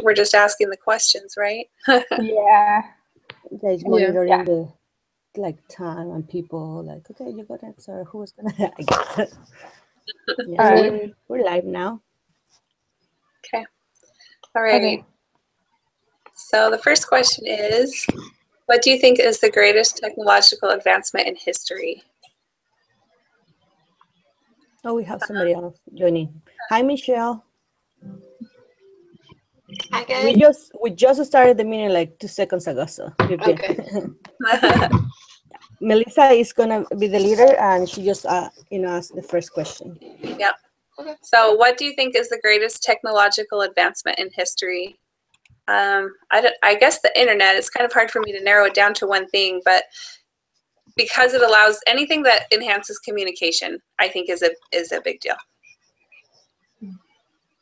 We're just asking the questions, right? Yeah. Guys monitoring the time and people like, okay, you got it. So who's gonna? I guess. Yeah, so we're live now. Okay. All righty. Okay. So the first question is, what do you think is the greatest technological advancement in history? Oh, we have somebody else joining. Hi, Michelle. Hi, guys. We just started the meeting like 2 seconds ago, so you're good. Okay. Melissa is gonna be the leader, and she just asked the first question. Yep. Okay. So, what do you think is the greatest technological advancement in history? I guess the internet. It's kind of hard for me to narrow it down to one thing, but because it allows anything that enhances communication, I think is a big deal.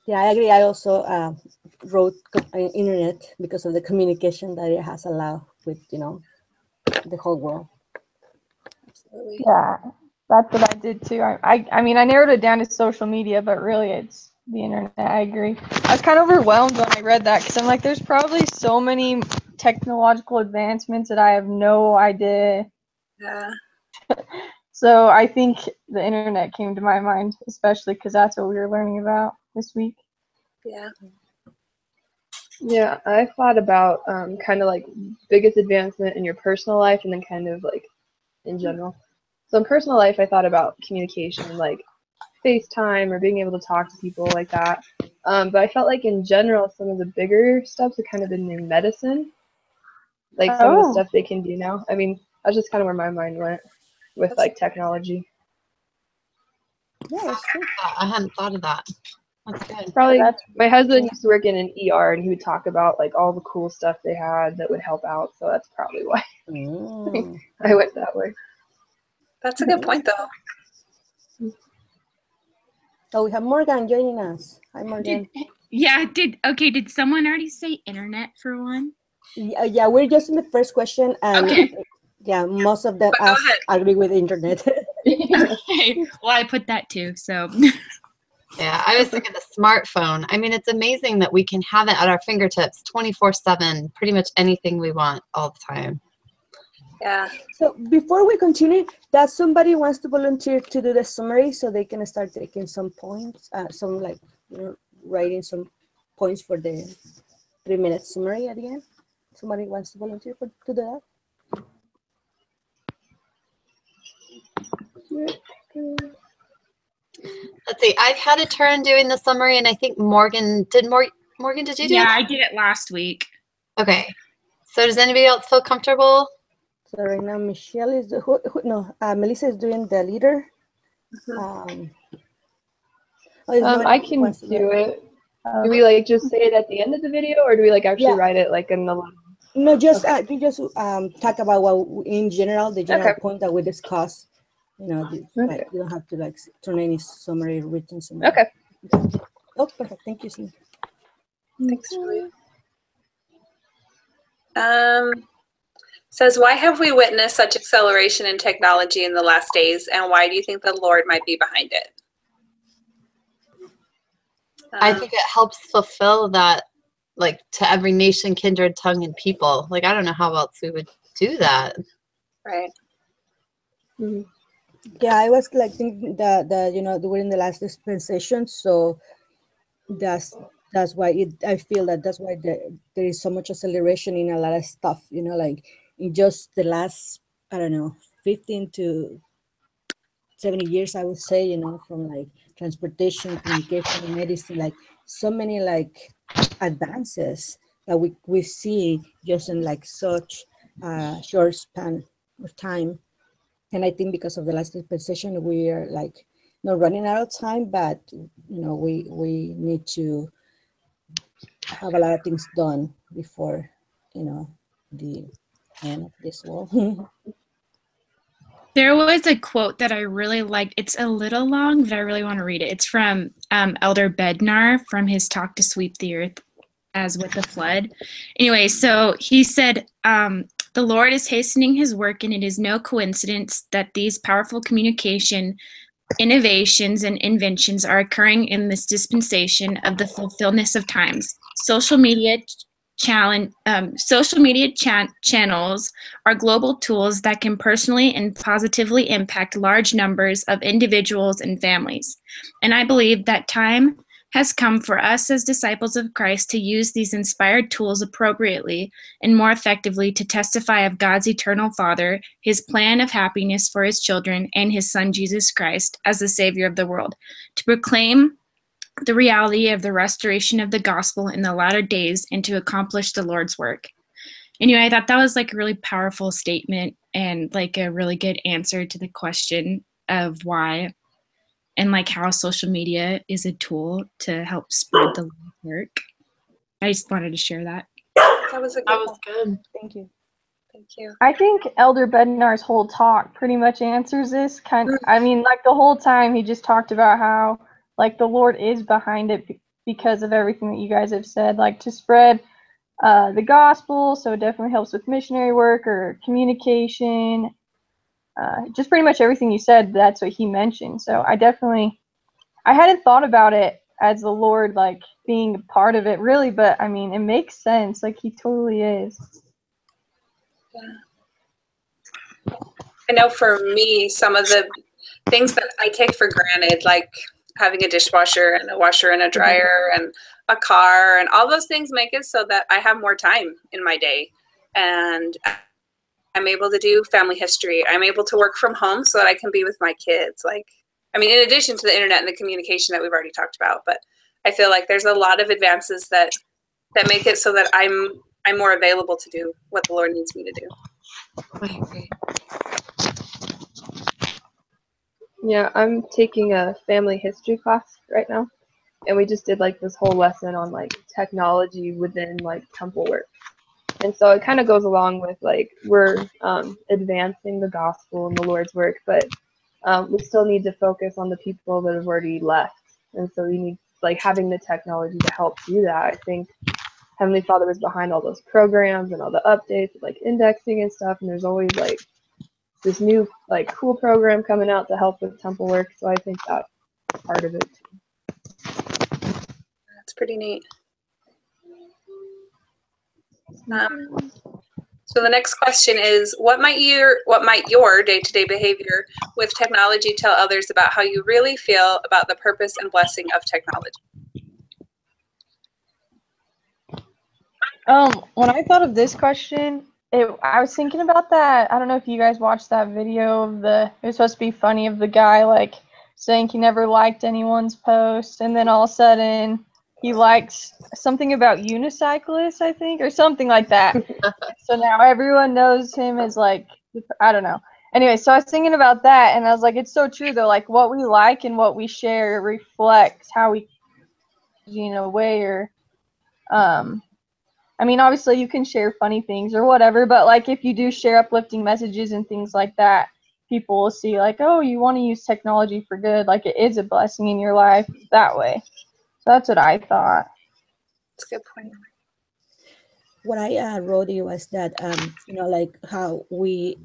Yeah, I agree. I also wrote internet because of the communication that it has allowed with the whole world. Absolutely. Yeah, that's what I did too. I mean, I narrowed it down to social media, but really it's the internet. I agree. I was kind of overwhelmed when I read that because I'm like, there's probably so many technological advancements that I have no idea. Yeah. So I think the internet came to my mind, especially because that's what we were learning about this week. Yeah. Yeah, I thought about kind of like biggest advancement in your personal life and then kind of like in general. So in personal life, I thought about communication, like FaceTime or being able to talk to people like that. But I felt like in general, some of the bigger steps have kind of been in medicine, like some of the stuff they can do now. I mean, that's just kind of where my mind went with like technology. Yeah, I hadn't thought of that. That's good. Probably my husband used to work in an ER, and he would talk about like all the cool stuff they had that would help out. So that's probably why I went that way. That's a good point, though. Oh, we have Morgan joining us. Hi, Morgan. Did someone already say internet for one? Yeah, we're just in the first question, and yeah, most of them agree with internet. Okay, well, I put that too, so. Yeah, I was thinking the smartphone. I mean, it's amazing that we can have it at our fingertips 24/7, pretty much anything we want all the time. Yeah. So before we continue, does somebody wants to volunteer to do the summary so they can start taking some points, writing some points for the 3-minute summary at the end? Somebody wants to volunteer to do that? Let's see. I've had a turn doing the summary, and I think Morgan did. Morgan, did you do it? Yeah, I did it last week. Okay. So does anybody else feel comfortable? So right now, Michelle is Melissa is doing the leader. I can do it. Do we like just say it at the end of the video, or do we like actually write it like in the? No, just you just talk about what in general the general point that we discussed. You don't have to like turn any summary written summary. Okay. Oh, perfect. Thank you, Cindy. Thanks, Julia. Says, why have we witnessed such acceleration in technology in the last days, and why do you think the Lord might be behind it? I think it helps fulfill that, like, to every nation, kindred, tongue, and people. Like, I don't know how else we would do that. Right. Mm-hmm. Yeah, I was like thinking that we're in the last dispensation, so that's why I feel that's why there is so much acceleration in a lot of stuff. Like in just the last 15 to 70 years, I would say. From like transportation, communication, medicine, like so many like advances that we see just in like such short span of time. And I think because of the last dispensation, we are like not running out of time, but we need to have a lot of things done before the end of this world. There was a quote that I really liked. It's a little long, but I really want to read it. It's from Elder Bednar from his talk to Sweep the Earth as with the flood. Anyway, so he said, the Lord is hastening his work, and it is no coincidence that these powerful communication innovations and inventions are occurring in this dispensation of the fulfillment of times. social media channels are global tools that can personally and positively impact large numbers of individuals and families. And I believe that time has come for us as disciples of Christ to use these inspired tools appropriately and more effectively to testify of God's eternal Father, his plan of happiness for his children, and his Son, Jesus Christ, as the Savior of the world, to proclaim the reality of the restoration of the gospel in the latter days and to accomplish the Lord's work. Anyway, I thought that was like a really powerful statement and like a really good answer to the question of why and like how social media is a tool to help spread the Lord's work. I just wanted to share that. That was a good one. Good. Thank you. Thank you. I think Elder Bednar's whole talk pretty much answers this. I mean, like the whole time he just talked about how like the Lord is behind it because of everything that you guys have said, like to spread the gospel. So it definitely helps with missionary work or communication. Just pretty much everything you said, that's what he mentioned. So I hadn't thought about it as the Lord like being a part of it really, but I mean, it makes sense. Like he totally is. Yeah. I know for me, some of the things that I take for granted, like having a dishwasher and a washer and a dryer and a car and all those things make it so that I have more time in my day. And I'm able to do family history. I'm able to work from home so that I can be with my kids. Like, I mean, in addition to the internet and the communication that we've already talked about, but I feel like there's a lot of advances that make it so that I'm more available to do what the Lord needs me to do. I agree. Yeah, I'm taking a family history class right now, and we just did like this whole lesson on like technology within like temple work. And so it kind of goes along with like we're advancing the gospel and the Lord's work, but we still need to focus on the people that have already left. And so we need like having the technology to help do that. I think Heavenly Father was behind all those programs and all the updates, like indexing and stuff. And there's always like this new like cool program coming out to help with temple work. So I think that's part of it too. That's pretty neat. So the next question is, what might your day-to-day behavior with technology tell others about how you really feel about the purpose and blessing of technology? When I thought of this question, I was thinking about that. I don't know if you guys watched that video of it was supposed to be funny, of the guy like saying he never liked anyone's post, and then all of a sudden he likes something about unicyclists, I think, or something like that. So now everyone knows him as like, I don't know. Anyway, so I was thinking about that, and I was like, it's so true though. Like what we like and what we share reflects how we, way or, I mean, obviously you can share funny things or whatever, but like if you do share uplifting messages and things like that, people will see like, oh, you want to use technology for good. Like it is a blessing in your life that way. So that's what I thought. That's a good point. What I wrote you was that like how we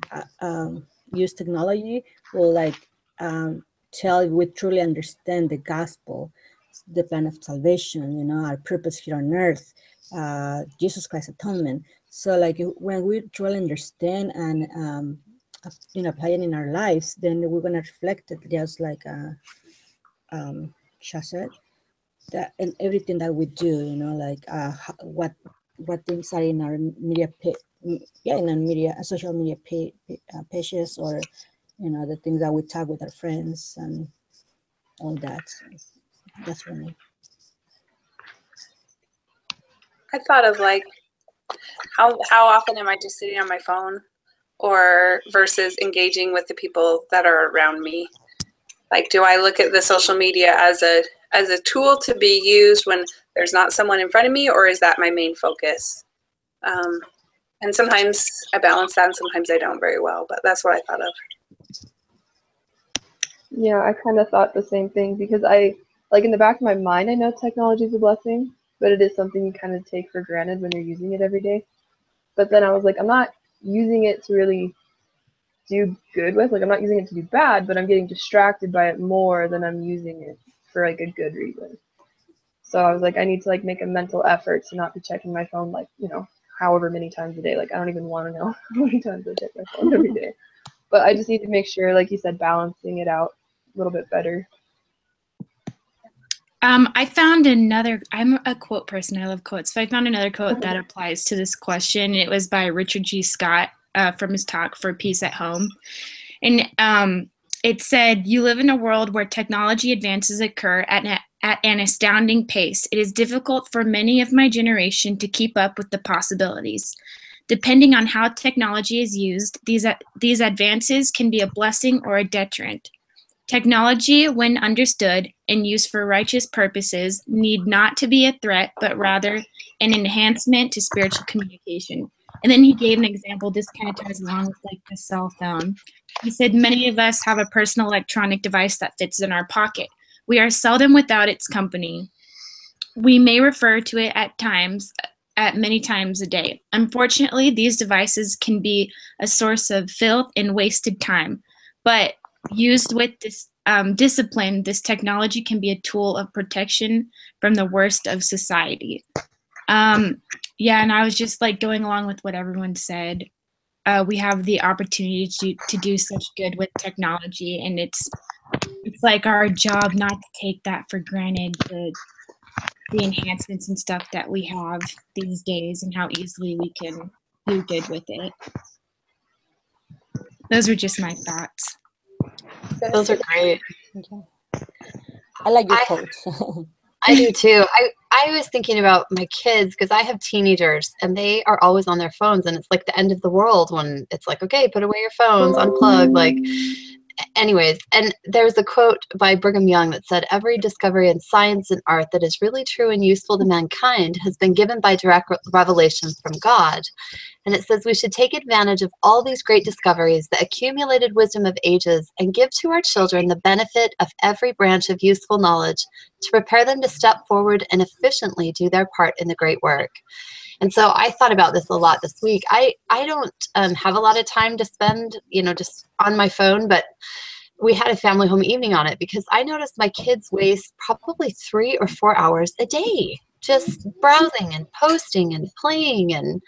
use technology will like tell if we truly understand the gospel, the plan of salvation, our purpose here on earth, Jesus Christ's atonement. So like when we truly understand and apply it in our lives, then we're gonna reflect it just like Sha said, that in everything that we do, like what things are in our media social media pages, or the things that we talk with our friends and all that. So that's what I thought of like how often am I just sitting on my phone, or versus engaging with the people that are around me. Like, do I look at the social media as a tool to be used when there's not someone in front of me, or is that my main focus? And sometimes I balance that, and sometimes I don't very well. But that's what I thought of. Yeah, I kind of thought the same thing, because I, like in the back of my mind, I know technology is a blessing, but it is something you kind of take for granted when you're using it every day. But then I was like, I'm not using it to really do good with. Like, I'm not using it to do bad, but I'm getting distracted by it more than I'm using it for like a good reason. So I was like, I need to like make a mental effort to not be checking my phone like, you know, however many times a day. Like I don't even want to know how many times I check my phone every day. But I just need to make sure, like you said, balancing it out a little bit better. I found another, I'm a quote person, I love quotes. So I found another quote that applies to this question. It was by Richard G. Scott from his talk for Peace at Home. And it said, "You live in a world where technology advances occur at an astounding pace. It is difficult for many of my generation to keep up with the possibilities. Depending on how technology is used, these advances can be a blessing or a deterrent. Technology, when understood and used for righteous purposes, need not to be a threat, but rather an enhancement to spiritual communication." And then he gave an example. This kind of ties along with like the cell phone. He said, "Many of us have a personal electronic device that fits in our pocket. We are seldom without its company. We may refer to it at many times a day. Unfortunately, these devices can be a source of filth and wasted time. But used with this discipline, this technology can be a tool of protection from the worst of society." Yeah, and I was just like going along with what everyone said. We have the opportunity to do such good with technology, and it's like our job not to take that for granted, the enhancements and stuff that we have these days and how easily we can do good with it. Those were just my thoughts. Those are great. I like your quotes. I do too. I was thinking about my kids because I have teenagers and they are always on their phones, and it's like the end of the world when it's like, okay, put away your phones, unplug. Like, anyways, and there's a quote by Brigham Young that said, "Every discovery in science and art that is really true and useful to mankind has been given by direct revelation from God." And it says we should take advantage of all these great discoveries, the accumulated wisdom of ages, and give to our children the benefit of every branch of useful knowledge to prepare them to step forward and efficiently do their part in the great work. And so I thought about this a lot this week. I don't have a lot of time to spend, just on my phone, but we had a family home evening on it because I noticed my kids waste probably 3 or 4 hours a day just browsing and posting and playing.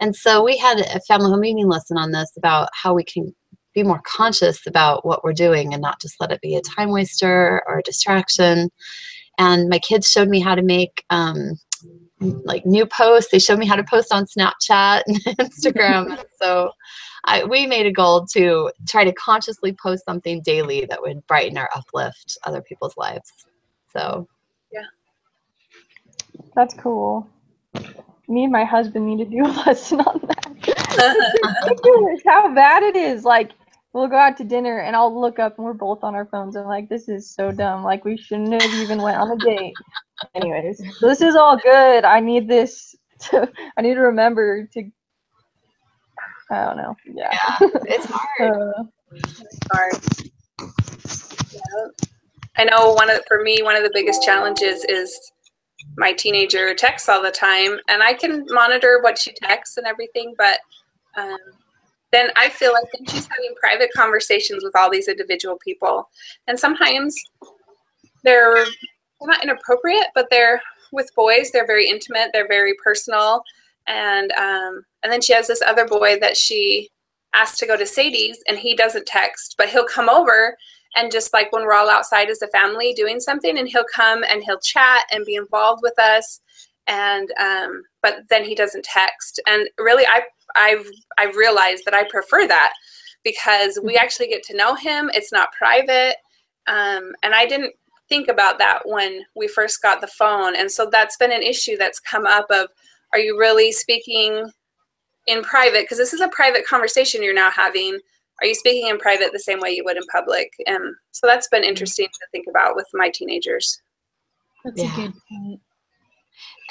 And so we had a family home evening lesson on this about how we can be more conscious about what we're doing and not just let it be a time waster or a distraction. And my kids showed me how to make like new posts. They showed me how to post on Snapchat and Instagram. And so we made a goal to try to consciously post something daily that would brighten or uplift other people's lives. So yeah, That's cool. Me and my husband need to do a lesson on that. It's ridiculous how bad it is. Like, we'll go out to dinner and I'll look up and we're both on our phones. I'm like, this is so dumb. Like, we shouldn't have even went on a date. Anyways, so this is all good. I need this I need to remember to, I don't know. Yeah. it's hard. it's hard. Yeah. I know for me, one of the biggest challenges is my teenager texts all the time, and I can monitor what she texts and everything, but then I feel like then she's having private conversations with all these individual people, and sometimes they're not inappropriate, but they're with boys. They're very intimate. They're very personal, and then she has this other boy that she asked to go to Sadie's, and he doesn't text, but he'll come over. And just like when we're all outside as a family doing something, and he'll come and he'll chat and be involved with us, and but then he doesn't text. And really, I've realized that I prefer that because we actually get to know him. It's not private, and I didn't think about that when we first got the phone, and so that's been an issue that's come up of, are you really speaking in private? Because this is a private conversation you're now having. Are you speaking in private the same way you would in public? And so that's been interesting to think about with my teenagers. That's a good point.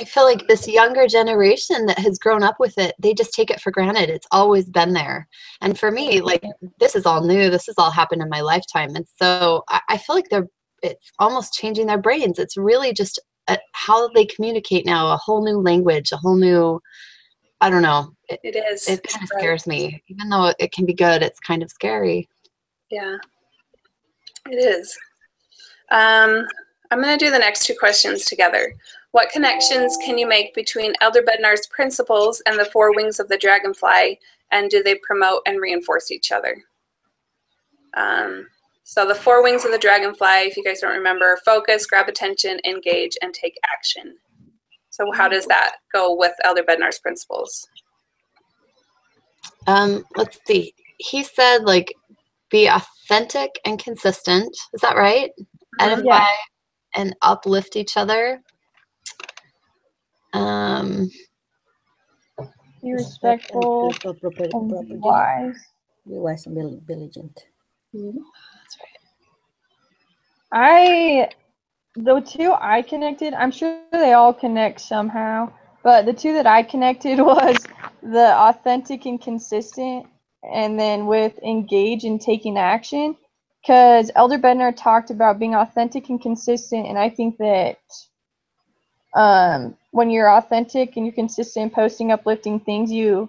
I feel like this younger generation that has grown up with it, they just take it for granted. It's always been there. And for me, like, this is all new. This has all happened in my lifetime. And so I feel like it's almost changing their brains. It's really just how they communicate now, a whole new language, a whole new, I don't know. It is. It kind of scares me. Even though it can be good, it's kind of scary. Yeah, it is. I'm going to do the next two questions together. What connections can you make between Elder Bednar's principles and the four wings of the dragonfly, and do they promote and reinforce each other? So the four wings of the dragonfly, if you guys don't remember, focus, grab attention, engage, and take action. So how does that go with Elder Bednar's principles? Let's see. He said, like, be authentic and consistent. Is that right? Edify Yeah. and uplift each other. Be respectful Respectful property. and wise. Be wise and diligent. That's right. The two I connected, I'm sure they all connect somehow, but the two that I connected was the authentic and consistent, and then with engage and taking action. Because Elder Bednar talked about being authentic and consistent, and I think that when you're authentic and you're consistent in posting uplifting things, you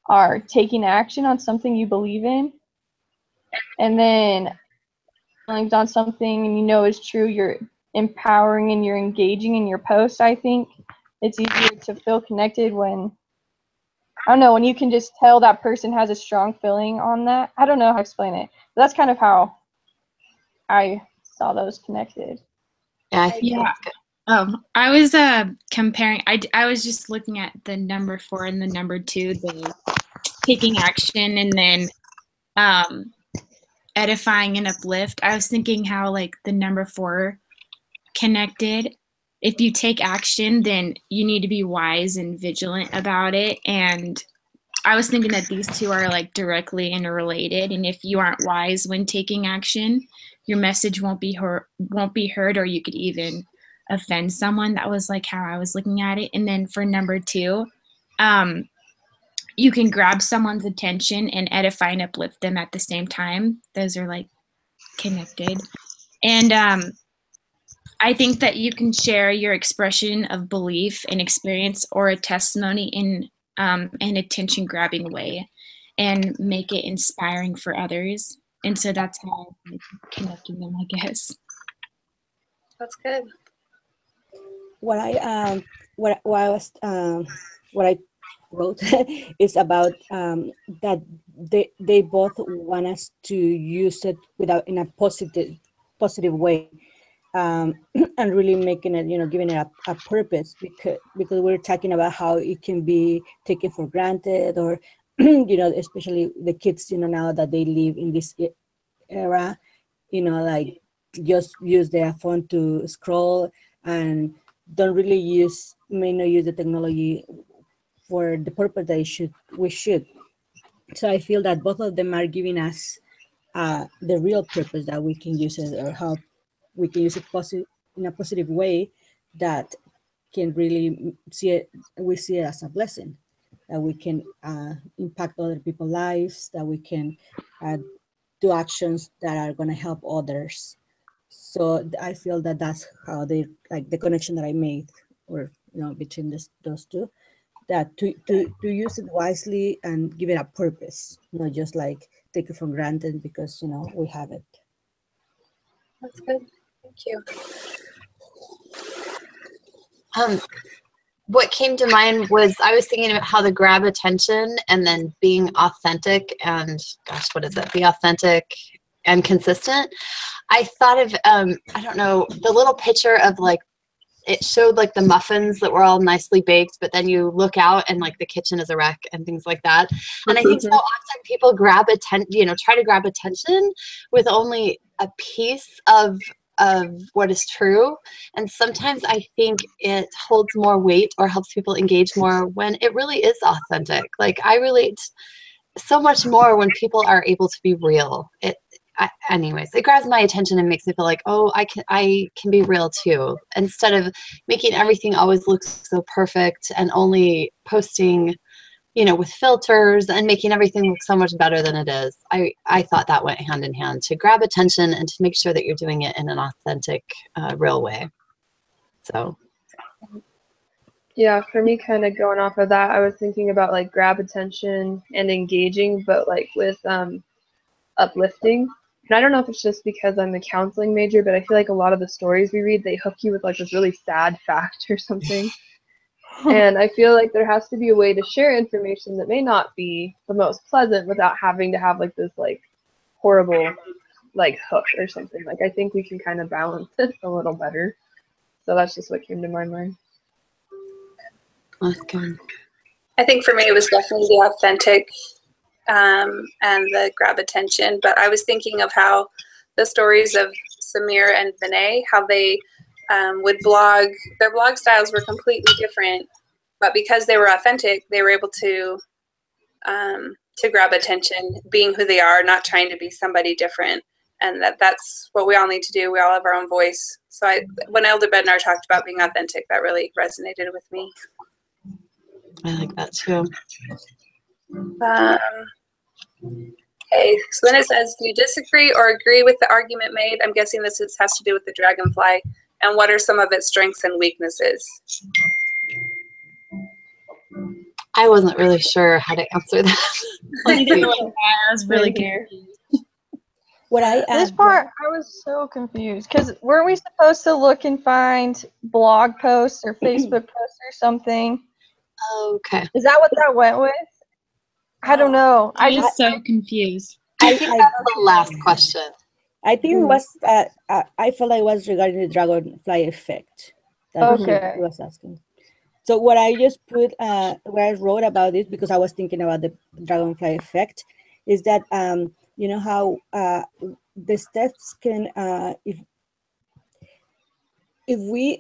are taking action on something you believe in. And then on something and you know is true, you're empowering and you're engaging in your post. I think it's easier to feel connected when, I don't know, when you can just tell that person has a strong feeling on that. I don't know how to explain it, but that's kind of how I saw those connected. Yeah, I think Yeah. that's good. I was comparing. I was just looking at the number 4 and the number 2, the taking action and then edifying and uplift. I was thinking how like the number 4 connected. If you take action, then you need to be wise and vigilant about it. And I was thinking that these two are like directly interrelated. And if you aren't wise when taking action, your message won't be heard, or you could even offend someone. That was like how I was looking at it. And then for number 2, you can grab someone's attention and edify and uplift them at the same time. Those are like connected. And I think that you can share your expression of belief and experience or a testimony in an attention grabbing way and make it inspiring for others. And so that's how I'm connecting them, I guess. That's good. What I wrote is about that they both want us to use it in a positive way, and really making it, giving it a purpose, because we're talking about how it can be taken for granted, or especially the kids, now that they live in this era, like just use their phone to scroll and don't really may not use the technology for the purpose that we should. So I feel that both of them are giving us the real purpose that we can use it, or how we can use it in a positive way that can really see it as a blessing, that we can impact other people's lives, that we can do actions that are going to help others. So I feel that that's how they, like, the connection that I made, or between those two, that to use it wisely and give it a purpose, not just like take it for granted because we have it. That's good. Thank you. What came to mind was I was thinking about how to grab attention and then being authentic and, gosh, what is it? Be authentic and consistent. I thought of, I don't know, the little picture of like, it showed like the muffins that were all nicely baked, but then you look out and like the kitchen is a wreck and things like that. And I think so often people grab attention, try to grab attention with only a piece of what is true. And sometimes I think it holds more weight or helps people engage more when it really is authentic. Like I relate so much more when people are able to be real. Anyways, it grabs my attention and makes me feel like, oh, I can be real too, instead of making everything always look so perfect and only posting, with filters and making everything look so much better than it is. I thought that went hand in hand, to grab attention and to make sure that you're doing it in an authentic, real way. So. Yeah, for me, kind of going off of that, I was thinking about like grab attention and engaging, but like with uplifting, And I don't know if it's just because I'm a counseling major, but I feel like a lot of the stories we read, they hook you with like this really sad fact or something. And I feel like there has to be a way to share information that may not be the most pleasant without having to have like this like horrible like hook or something. Like I think we can kind of balance it a little better. So that's just what came to my mind. That's good. I think for me it was definitely the authentic and the grab attention. But I was thinking of how the stories of Samir and Vinay, how they would blog. Their blog styles were completely different, but because they were authentic, they were able to grab attention, being who they are, not trying to be somebody different. And that's what we all need to do. We all have our own voice. So when Elder Bednar talked about being authentic, that really resonated with me. I like that too. Okay, so then it says, do you disagree or agree with the argument made? I'm guessing this has to do with the dragonfly. And what are some of its strengths and weaknesses? I wasn't really sure how to answer that. I was really here. What I This part, I was so confused because weren't we supposed to look and find blog posts or Facebook posts or something? Okay. Is that what that went with? I don't know. I was so confused. I think that's the last question. I think it was. I felt like it was regarding the dragonfly effect. That Okay. he was asking. So what I just put, where I wrote about it, because I was thinking about the dragonfly effect, is that you know how the steps can, if we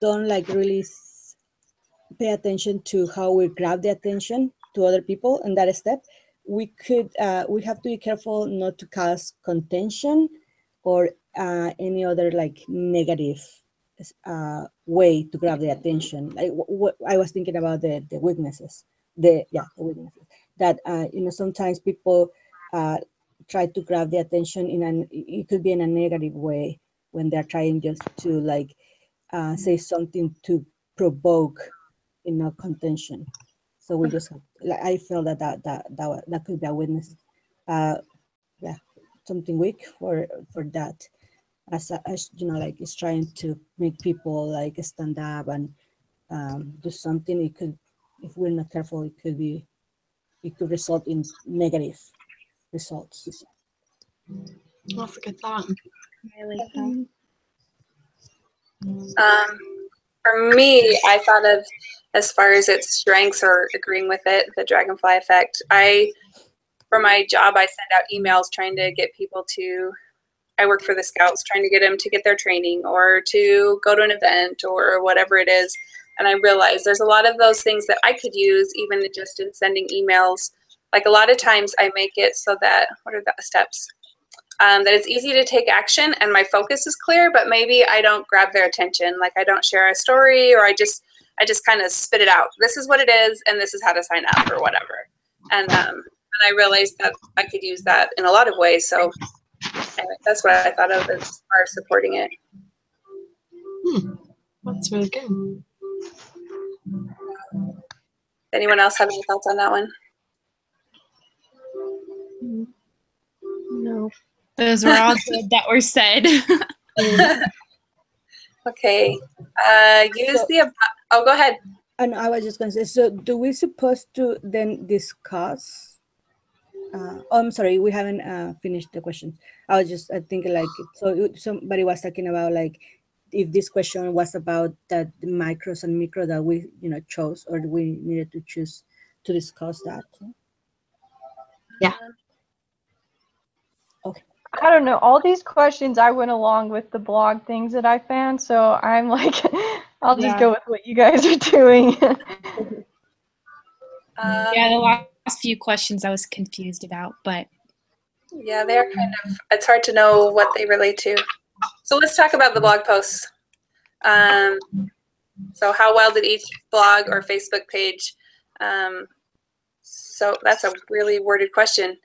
don't like really pay attention to how we grab the attention to other people in that step, we have to be careful not to cause contention or any other like negative way to grab the attention. Like what I was thinking about the weaknesses, the weaknesses that sometimes people try to grab the attention it could be in a negative way when they're trying just to like say something to provoke contention. So we just I feel that could be a weakness, something weak for that. As like it's trying to make people like stand up and do something. It could, if we're not careful, it could result in negative results. That's a good thought. I like that. For me, I thought of, as far as its strengths or agreeing with it, the dragonfly effect. For my job, I send out emails trying to get people to, I work for the Scouts, trying to get them to get their training or to go to an event or whatever it is. And I realized there's a lot of those things that I could use even just in sending emails. Like a lot of times I make it so that, what are the steps? That it's easy to take action and my focus is clear, but maybe I don't grab their attention. Like I don't share a story, or I just kind of spit it out. This is what it is, and this is how to sign up or whatever. And I realized that I could use that in a lot of ways. So anyway, that's what I thought of as far as supporting it. That's really good. Anyone else have any thoughts on that one? No. Those were all good that were said. Okay. Oh, go ahead. And I was just going to say, so do we supposed to then discuss? I'm sorry, we haven't finished the question. I was just thinking like, so somebody was talking about like, if this question was about the micros and micro that we chose, or we needed to choose to discuss that. Yeah. Okay. I don't know. All these questions, I went along with the blog things that I found, so I'm like, I'll just go with what you guys are doing. Yeah, the last few questions I was confused about, but Yeah, they're kind of, it's hard to know what they relate to. So let's talk about the blog posts. So how well did each blog or Facebook page, so that's a really worded question.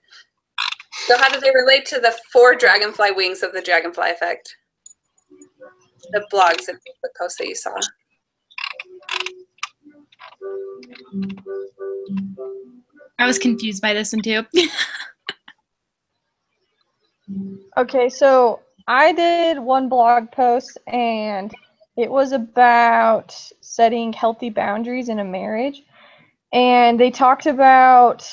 So how do they relate to the 4 dragonfly wings of the dragonfly effect? The blogs and Facebook posts that you saw. I was confused by this one too. Okay, so I did one blog post, and it was about setting healthy boundaries in a marriage. And they talked about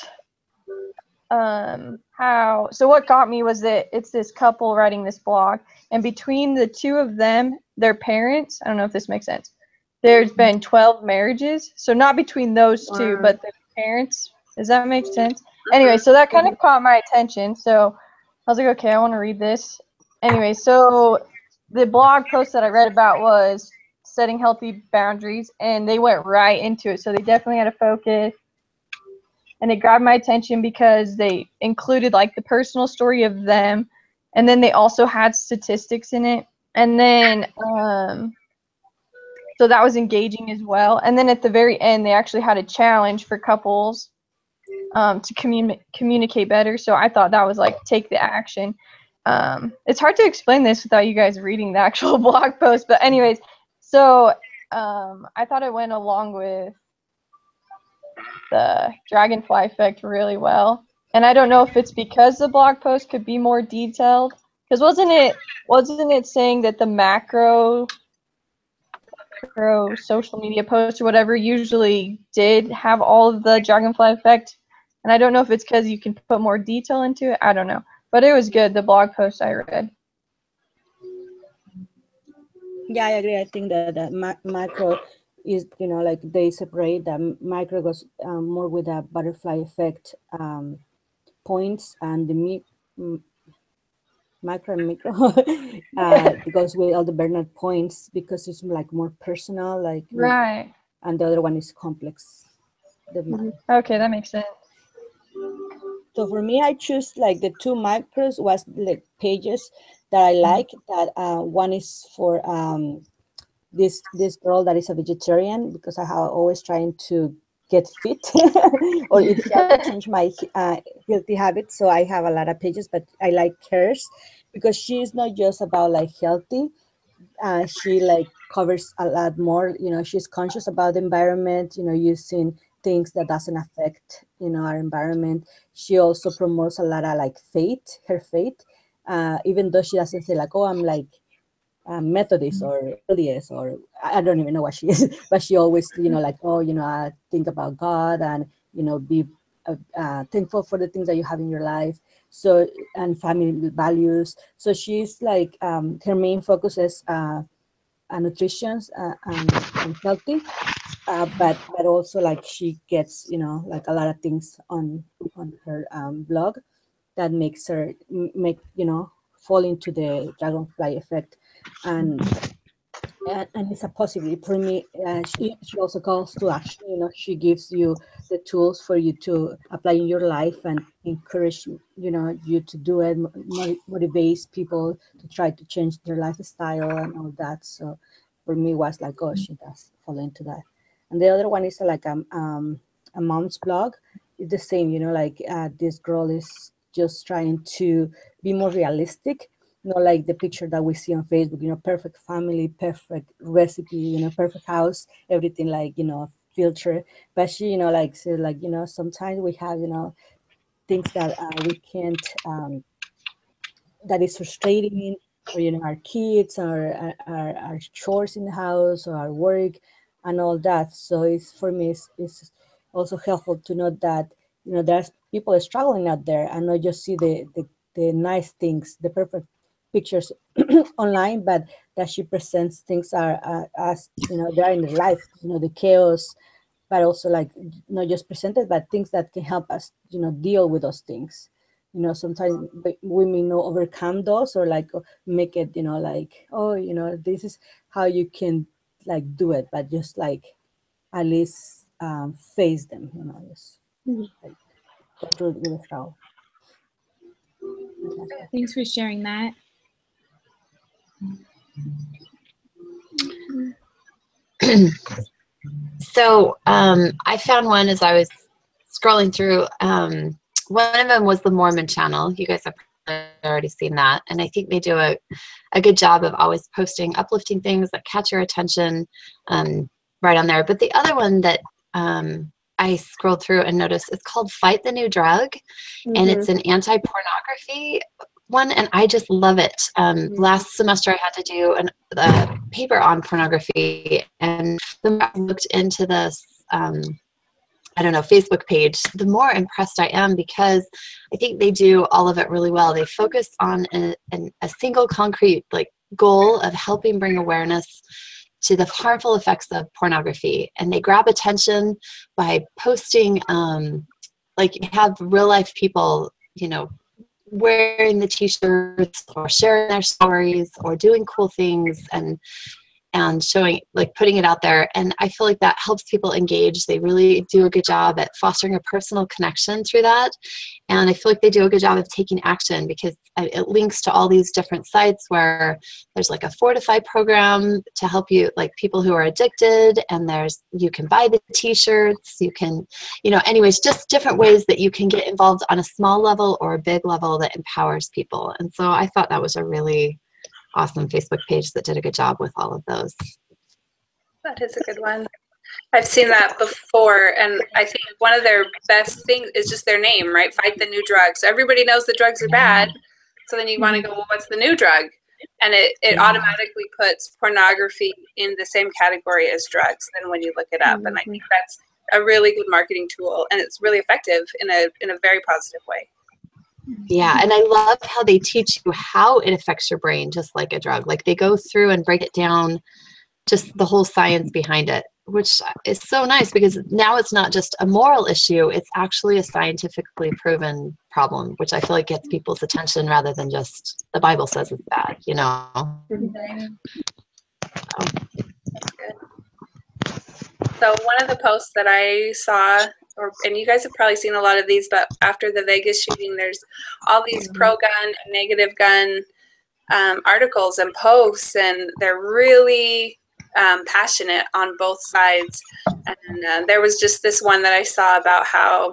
how, so what got me was that it's this couple writing this blog, and between the two of them, their parents, I don't know if this makes sense, there's been 12 marriages. So not between those two, but their parents. Does that make sense? Anyway, so that kind of caught my attention. So I was like, okay, I want to read this. Anyway, so the blog post that I read about was setting healthy boundaries, and they went right into it. So they definitely had a focus, and it grabbed my attention because they included like the personal story of them, and then they also had statistics in it. And then so that was engaging as well. And then at the very end, they actually had a challenge for couples to communicate better. So I thought that was like take the action. It's hard to explain this without you guys reading the actual blog post. But anyways, so I thought it went along with the dragonfly effect really well. And I don't know if it's because the blog post could be more detailed. Because wasn't it saying that the macro social media posts or whatever usually did have all of the dragonfly effect? And I don't know if it's because you can put more detail into it. I don't know. But it was good, the blog post I read. Yeah, I agree. I think that the macro is, like they separate. The micro goes more with the butterfly effect points, and the macro and micro it goes with all the Bernard points because it's like more personal, like Right. and the other one is complex. Okay, that makes sense. So for me, I choose like the two micros was like pages that I like. That one is for this girl that is a vegetarian, because I have always trying to get fit or eat healthy, change my healthy habits. So I have a lot of pages, but I like hers because she's not just about like healthy. She like covers a lot more. She's conscious about the environment. Using things that doesn't affect our environment. She also promotes a lot of like faith, her faith, even though she doesn't say like, oh, I'm like Methodist or LDS or I don't even know what she is, but she always like, oh, I think about God and be thankful for the things that you have in your life. So, and family values. So she's like her main focus is nutrition and healthy. But also like she gets like a lot of things on her blog that makes her fall into the dragonfly effect, and it's a possibility for me. She also calls to action. She gives you the tools for you to apply in your life and encourage you to do it, motivates people to try to change their lifestyle and all that. So for me, it was like, oh, she does fall into that. And the other one is like a mom's blog. It's the same, like this girl is just trying to be more realistic, not like the picture that we see on Facebook, perfect family, perfect recipe, perfect house, everything like, filter. But she, like said, like, sometimes we have, things that we can't, that is frustrating, or, our kids, or our chores in the house, or our work and all that. So it's, for me, it's also helpful to know that, there's people struggling out there and not just see the nice things, the perfect pictures online, but that she presents things are as they're in their life, the chaos, but also like not just presented, but things that can help us deal with those things. Sometimes we may not overcome those, or like make it like, oh, this is how you can like do it, but just like at least face them, just like go through with the struggle. Thanks for sharing that. So I found one as I was scrolling through. One of them was the Mormon channel. You guys have probably already seen that. And I think they do a good job of always posting uplifting things that catch your attention right on there. But the other one that I scrolled through and noticed, it's called Fight the New Drug. And it's an anti-pornography one, and I just love it. Last semester, I had to do a paper on pornography, and the more I looked into this, I don't know, Facebook page, the more impressed I am, because I think they do all of it really well. They focus on a single concrete goal of helping bring awareness to the harmful effects of pornography, and they grab attention by posting, have real life people, wearing the t-shirts or sharing their stories or doing cool things and showing, putting it out there. And I feel like that helps people engage. They really do a good job at fostering a personal connection through that. And I feel like they do a good job of taking action, because it links to all these different sites where there's a Fortify program to help you, people who are addicted, and you can buy the t-shirts, you can, anyways, just different ways that you can get involved on a small level or a big level that empowers people. And so I thought that was a really awesome Facebook page that did a good job with all of those. That is a good one. I've seen that before, and I think one of their best things is just their name, right? Fight the new drugs. So everybody knows the drugs are bad, so then you want to go, well, what's the new drug? And it automatically puts pornography in the same category as drugs then when you look it up. And I think that's a really good marketing tool, and it's really effective in a very positive way. Yeah, and I love how they teach you how it affects your brain, just like a drug. They go through and break it down, just the whole science behind it, which is so nice, because now it's not just a moral issue, it's actually a scientifically proven problem, which I feel like gets people's attention rather than just the Bible says it's bad, So one of the posts that I saw, and you guys have probably seen a lot of these, but after the Vegas shooting, there's all these pro-gun and negative gun articles and posts, and they're really passionate on both sides. And there was just this one that I saw about how,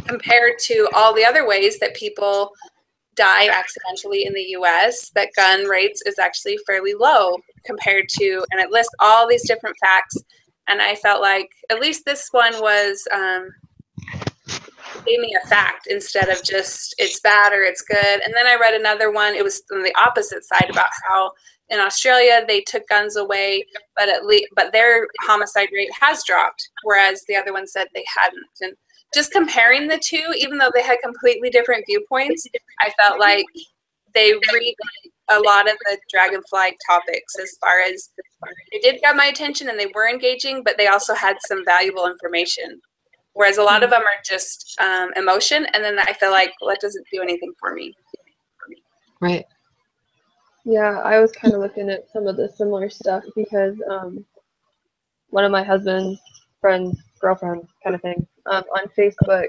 compared to all the other ways that people die accidentally in the US, that gun rates is actually fairly low compared to, and it lists all these different facts. And I felt like at least this one was gave me a fact instead of just it's bad or it's good. And then I read another one, it was on the opposite side, about how in Australia they took guns away, but their homicide rate has dropped, whereas the other one said they hadn't. And just comparing the two, even though they had completely different viewpoints, I felt like they read a lot of the dragonfly topics, as far as they did get my attention and they were engaging, but they also had some valuable information. Whereas a lot of them are just emotion, and then I feel like, well, that doesn't do anything for me. Right. Yeah, I was kind of looking at some of the similar stuff, because one of my husband's friends, girlfriend kind of thing, on Facebook,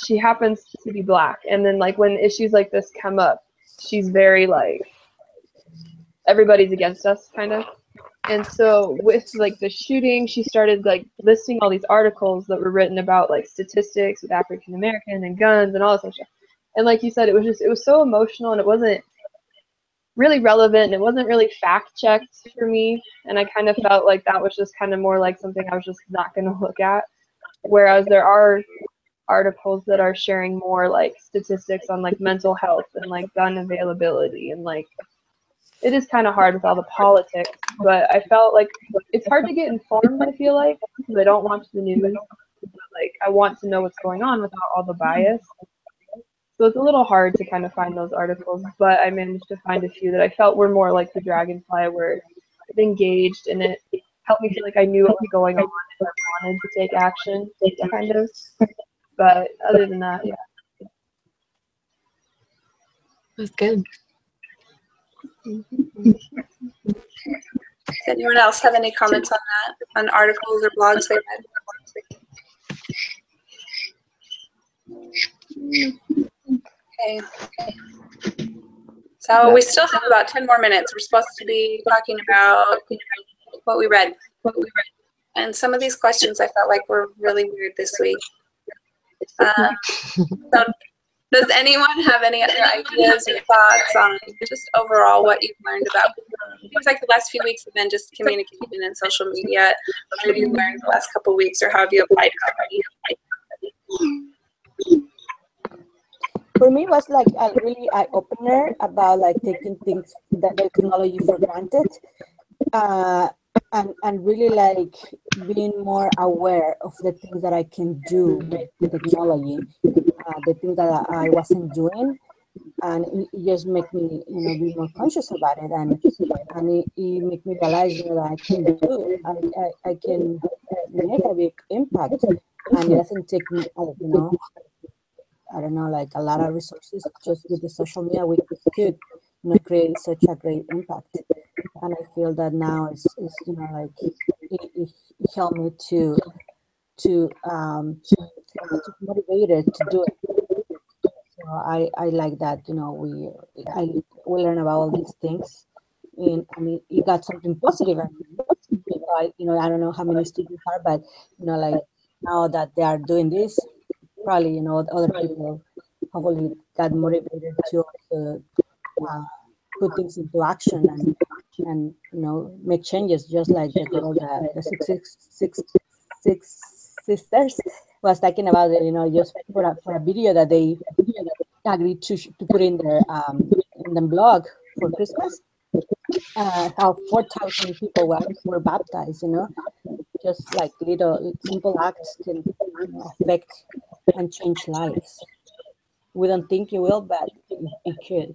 she happens to be Black. And then when issues like this come up, she's very everybody's against us kind of. And so with the shooting, she started listing all these articles that were written about statistics with African American and guns and all this stuff. And like you said, it was so emotional, and it wasn't really relevant, and it wasn't really fact checked for me. And I kind of felt like that was just kind of more something I was just not going to look at. Whereas there are articles that are sharing more statistics on mental health and gun availability, and it is kind of hard with all the politics, but I felt like it's hard to get informed, I feel like, because I don't watch the news, but I want to know what's going on without all the bias. So it's a little hard to kind of find those articles, but I managed to find a few that I felt were more like the Dragonfly, where it engaged, and it helped me feel like I knew what was going on and I wanted to take action, kind of. But other than that, yeah. That's good. Does anyone else have any comments on that, on articles or blogs they read? Okay. So we still have about 10 more minutes. We're supposed to be talking about what we read. And some of these questions I felt like were really weird this week. So does anyone have any other ideas or thoughts on just overall what you've learned about, it seems like the last few weeks have been just communication and social media. What have you learned the last couple of weeks, or how have you applied it already? for me, it was like a really eye opener about like taking things that the technology for granted, and really like being more aware of the things that I can do with the technology, the things that I wasn't doing, and it just make me, be more conscious about it, and it make me realize, that I can make a big impact, and it doesn't take me, I don't know, like a lot of resources. Just with the social media, we could, create such a great impact. And I feel that now it's like it helped me to motivated to do it. So I like that, we learn about all these things, and it got something positive. I don't know how many students are, but like now that they are doing this, probably other people hopefully got motivated to put things into action, and make changes, just like the girl, the six sisters was talking about it, just for a video that they agreed to put in the blog for Christmas. How 4,000 people were baptized, just like little simple acts can affect and change lives. We don't think it will, but it could.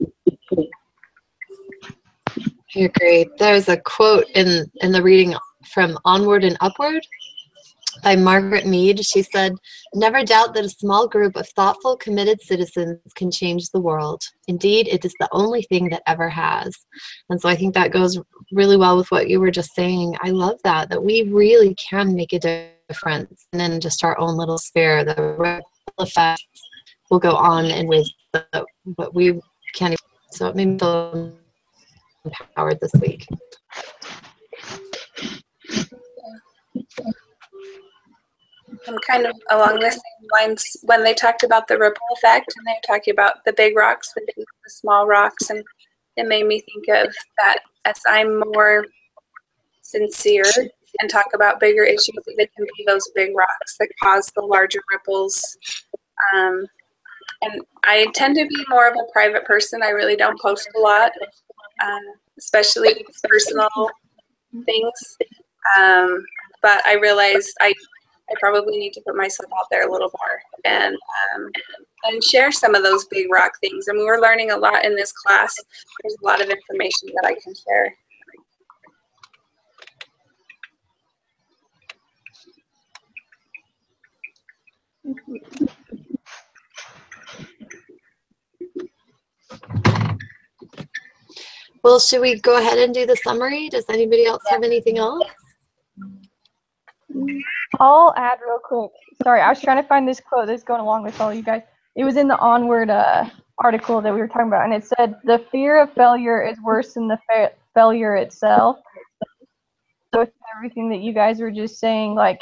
I agree. There's a quote in the reading from Onward and Upward by Margaret Mead. She said, "Never doubt that a small group of thoughtful, committed citizens can change the world. Indeed, it is the only thing that ever has." And so I think that goes really well with what you were just saying. I love that we really can make a difference, and in just our own little sphere, the ripple effect will go on in ways that we can't even. So it made me feel empowered this week. I'm kind of along the same lines when they talked about the ripple effect, and they were talking about the big rocks versus the small rocks, and it made me think of that as I'm more sincere and talk about bigger issues, that it can be those big rocks that cause the larger ripples. And I tend to be more of a private person. I really don't post a lot, especially personal things. But I realized I probably need to put myself out there a little more and share some of those big rock things. I mean, we're learning a lot in this class. There's a lot of information that I can share. Well, should we go ahead and do the summary? Does anybody else have anything else? I'll add real quick. Sorry, I was trying to find this quote that's going along with all you guys. It was in the Onward article that we were talking about, and it said, "The fear of failure is worse than the failure itself." So with everything that you guys were just saying, like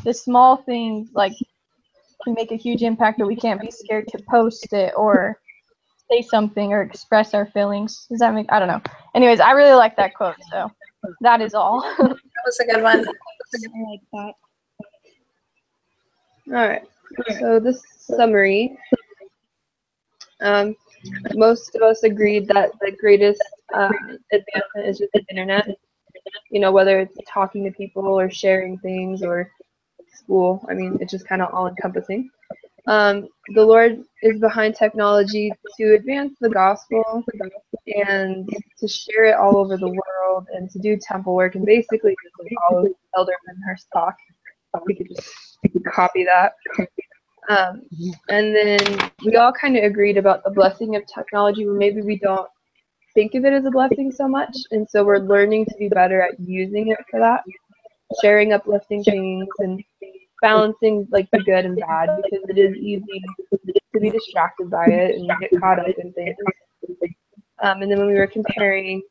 the small things like can make a huge impact, but we can't be scared to post it or say something or express our feelings. Does that make, I don't know. Anyways, I really like that quote, so that is all. That was a good one. I like that. All right. So this summary, most of us agreed that the greatest advancement is just the internet. Whether it's talking to people or sharing things or school. I mean, it's just kind of all encompassing. The Lord is behind technology to advance the gospel and to share it all over the world and to do temple work, and basically just follow Elder Benhar's talk. We could just copy that. And then we all kind of agreed about the blessing of technology, where maybe we don't think of it as a blessing so much, and so we're learning to be better at using it for that, sharing uplifting things and balancing like the good and bad, because it is easy to be distracted by it and get caught up in things. And then when we were comparing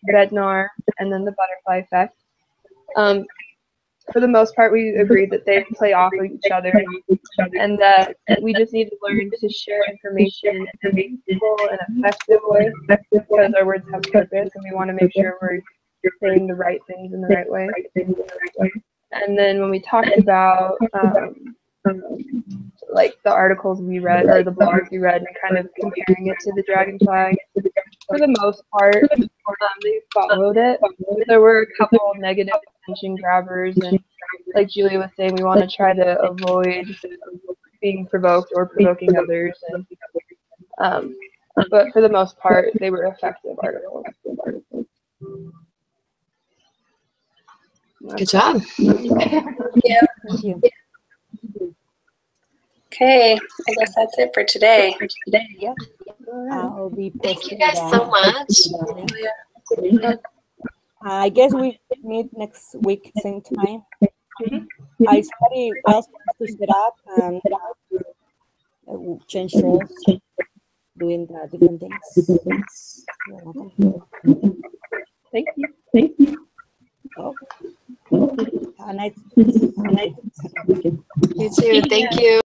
Bednar and then the butterfly effect, for the most part, we agreed that they play off of each other, and that we just need to learn to share information in a meaningful and effective way, because our words have purpose, and we want to make sure we're saying the right things in the right way. And then when we talked about like the articles we read or the blogs we read and kind of comparing it to the dragon flag. For the most part, they followed it. There were a couple of negative attention grabbers, and like Julia was saying, we want to try to avoid being provoked or provoking others. And but for the most part, they were effective articles. Good job. Yeah. Thank you. Okay, I guess that's it for today. Yeah. I'll be Thank posting you guys so that. much. I guess we meet next week, same time. I somebody else wants to set up and change roles, doing the different things. You're welcome. Thank you. Oh. Have a nice You too. Thank you.